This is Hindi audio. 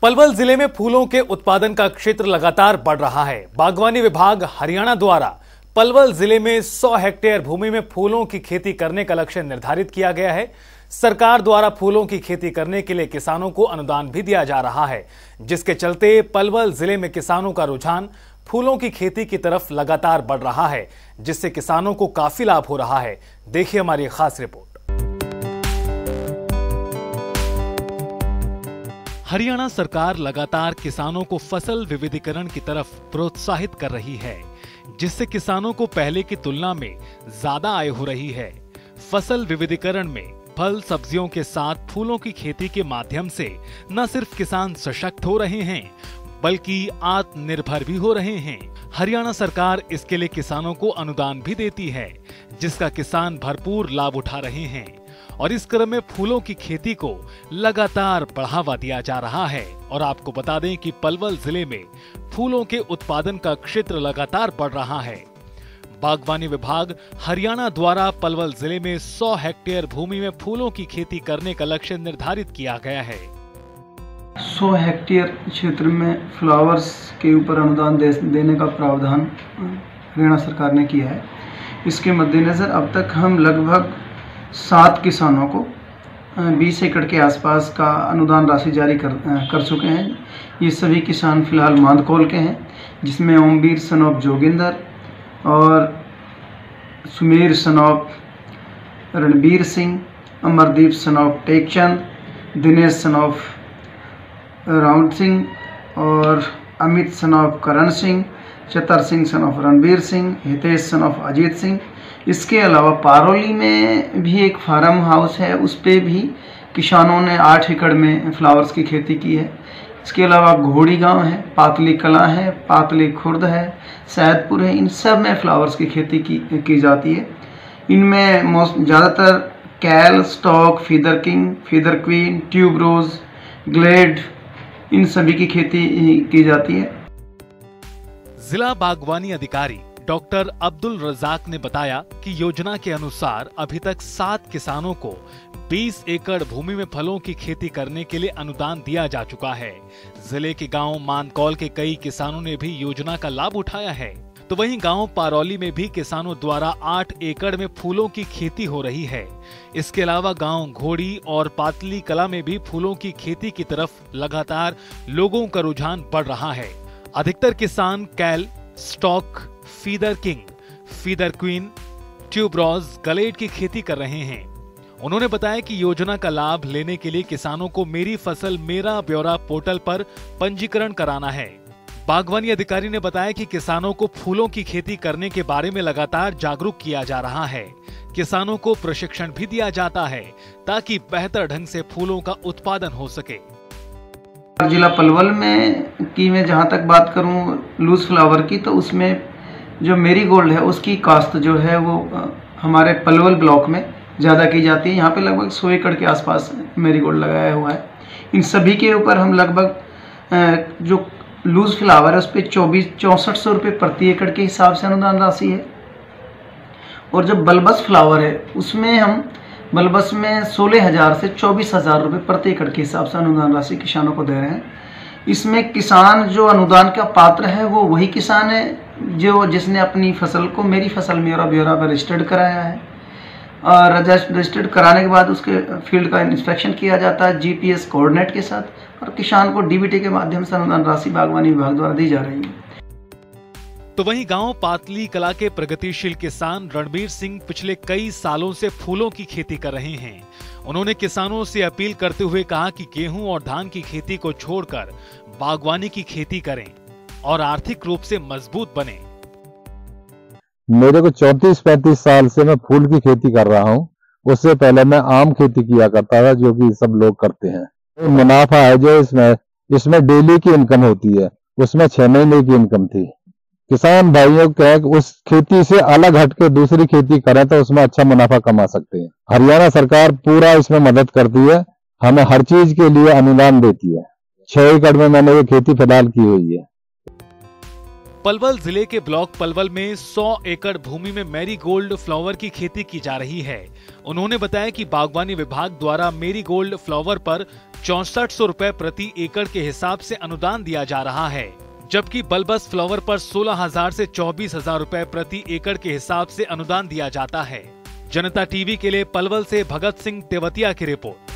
पलवल जिले में फूलों के उत्पादन का क्षेत्र लगातार बढ़ रहा है। बागवानी विभाग हरियाणा द्वारा पलवल जिले में 100 हेक्टेयर भूमि में फूलों की खेती करने का लक्ष्य निर्धारित किया गया है। सरकार द्वारा फूलों की खेती करने के लिए किसानों को अनुदान भी दिया जा रहा है, जिसके चलते पलवल जिले में किसानों का रुझान फूलों की खेती की तरफ लगातार बढ़ रहा है, जिससे किसानों को काफी लाभ हो रहा है। देखिए हमारी खास रिपोर्ट। हरियाणा सरकार लगातार किसानों को फसल विविधीकरण की तरफ प्रोत्साहित कर रही है, जिससे किसानों को पहले की तुलना में ज्यादा आय हो रही है। फसल विविधीकरण में फल सब्जियों के साथ फूलों की खेती के माध्यम से न सिर्फ किसान सशक्त हो रहे हैं, बल्कि आत्मनिर्भर भी हो रहे हैं। हरियाणा सरकार इसके लिए किसानों को अनुदान भी देती है, जिसका किसान भरपूर लाभ उठा रहे हैं और इस क्रम में फूलों की खेती को लगातार बढ़ावा दिया जा रहा है। और आपको बता दें कि पलवल जिले में फूलों के उत्पादन का क्षेत्र लगातार बढ़ रहा है। बागवानी विभाग हरियाणा द्वारा पलवल जिले में 100 हेक्टेयर भूमि में फूलों की खेती करने का लक्ष्य निर्धारित किया गया है। 100 हेक्टेयर क्षेत्र में फ्लावर्स के ऊपर अनुदान देने का प्रावधान हरियाणा सरकार ने किया है। इसके मद्देनजर अब तक हम लगभग 7 किसानों को 20 एकड़ के आसपास का अनुदान राशि जारी कर चुके हैं। ये सभी किसान फिलहाल मांदकौल के हैं, जिसमें ओमवीर सन ऑफ जोगिंदर और Sumer son of Ranbir Singh, Amardeep son of Tekchand, Dinesh son of राउंड सिंह और Amit son of Karan Singh, Chatar Singh son of Ranbir Singh, Hitesh son of Ajit Singh. इसके अलावा पारोली में भी एक फार्म हाउस है, उस पे भी किसानों ने 8 एकड़ में फ्लावर्स की खेती की है। इसके अलावा घोड़ी गांव है, पातली कला है, पातली खुर्द है, सैदपुर है, इन सब में फ्लावर्स की खेती की जाती है। इनमें ज़्यादातर kale, stock, feather king, feather queen, tuberose, glad, इन सभी की खेती की जाती है। जिला बागवानी अधिकारी डॉक्टर अब्दुल रजाक ने बताया कि योजना के अनुसार अभी तक 7 किसानों को 20 एकड़ भूमि में फलों की खेती करने के लिए अनुदान दिया जा चुका है। जिले के गांव मानकौल के कई किसानों ने भी योजना का लाभ उठाया है, तो वहीं गांव पारौली में भी किसानों द्वारा 8 एकड़ में फूलों की खेती हो रही है। इसके अलावा गांव घोड़ी और पातली कला में भी फूलों की खेती की तरफ लगातार लोगों का रुझान बढ़ रहा है। अधिकतर किसान kale, stock, feather king, feather queen, tuberose, glad की खेती कर रहे हैं। उन्होंने बताया कि योजना का लाभ लेने के लिए किसानों को मेरी फसल मेरा ब्यौरा पोर्टल पर पंजीकरण कराना है। बागवानी अधिकारी ने बताया कि किसानों को फूलों की खेती करने के बारे में लगातार जागरूक किया जा रहा है। किसानों को प्रशिक्षण भी दिया जाता है ताकि बेहतर ढंग से फूलों का उत्पादन हो सके। जिला पलवल में की मैं जहाँ तक बात करूँ लूज फ्लावर की, तो उसमें जो मेरीगोल्ड है उसकी काश्त जो है वो हमारे पलवल ब्लॉक में ज़्यादा की जाती है। यहाँ पे लगभग 100 एकड़ के आसपास मेरीगोल्ड लगाया हुआ है। इन सभी के ऊपर हम लगभग जो लूज फ्लावर है उस पर 6400 रुपये प्रति एकड़ के हिसाब से अनुदान राशि है। और जो बल्बस फ्लावर है उसमें हम बल्बस में 16,000 से 24,000 रुपये प्रति एकड़ के हिसाब से अनुदान राशि किसानों को दे रहे हैं। इसमें किसान जो अनुदान का पात्र है वो वही किसान है जिसने अपनी फसल को मेरी फसल मेरा ब्यौरा पर रजिस्टर्ड कराया है। और रजिस्टर्ड कराने के बाद उसके फील्ड का इंस्पेक्शन किया जाता है जीपीएस कोऑर्डिनेट के साथ, और किसान को डीबीटी के माध्यम से अनुदान राशि बागवानी विभाग द्वारा दी जा रही है। तो वहीं गांव पातली कला के प्रगतिशील किसान रणबीर सिंह पिछले कई सालों से फूलों की खेती कर रहे हैं। उन्होंने किसानों से अपील करते हुए कहा कि गेहूं और धान की खेती को छोड़कर बागवानी की खेती करें और आर्थिक रूप से मजबूत बने। मेरे को 34-35 साल से मैं फूल की खेती कर रहा हूँ। उससे पहले मैं आम खेती किया करता था, जो कि सब लोग करते हैं। मुनाफा है जो इसमें डेली की इनकम होती है, उसमें 6 महीने की इनकम थी। किसान भाइयों को कहें कि उस खेती से अलग हटके दूसरी खेती करें तो उसमें अच्छा मुनाफा कमा सकते हैं। हरियाणा सरकार पूरा इसमें मदद करती है, हमें हर चीज के लिए अनुदान देती है। 6 एकड़ में मैंने ये खेती फिलहाल की हुई है। पलवल जिले के ब्लॉक पलवल में 100 एकड़ भूमि में मैरीगोल्ड फ्लावर की खेती की जा रही है। उन्होंने बताया कि बागवानी विभाग द्वारा मैरीगोल्ड फ्लावर पर 6400 रुपए प्रति एकड़ के हिसाब से अनुदान दिया जा रहा है, जबकि बल्बस फ्लावर पर 16,000 से 24,000 रुपए प्रति एकड़ के हिसाब से अनुदान दिया जाता है। जनता टीवी के लिए पलवल से भगत सिंह तेवतिया की रिपोर्ट।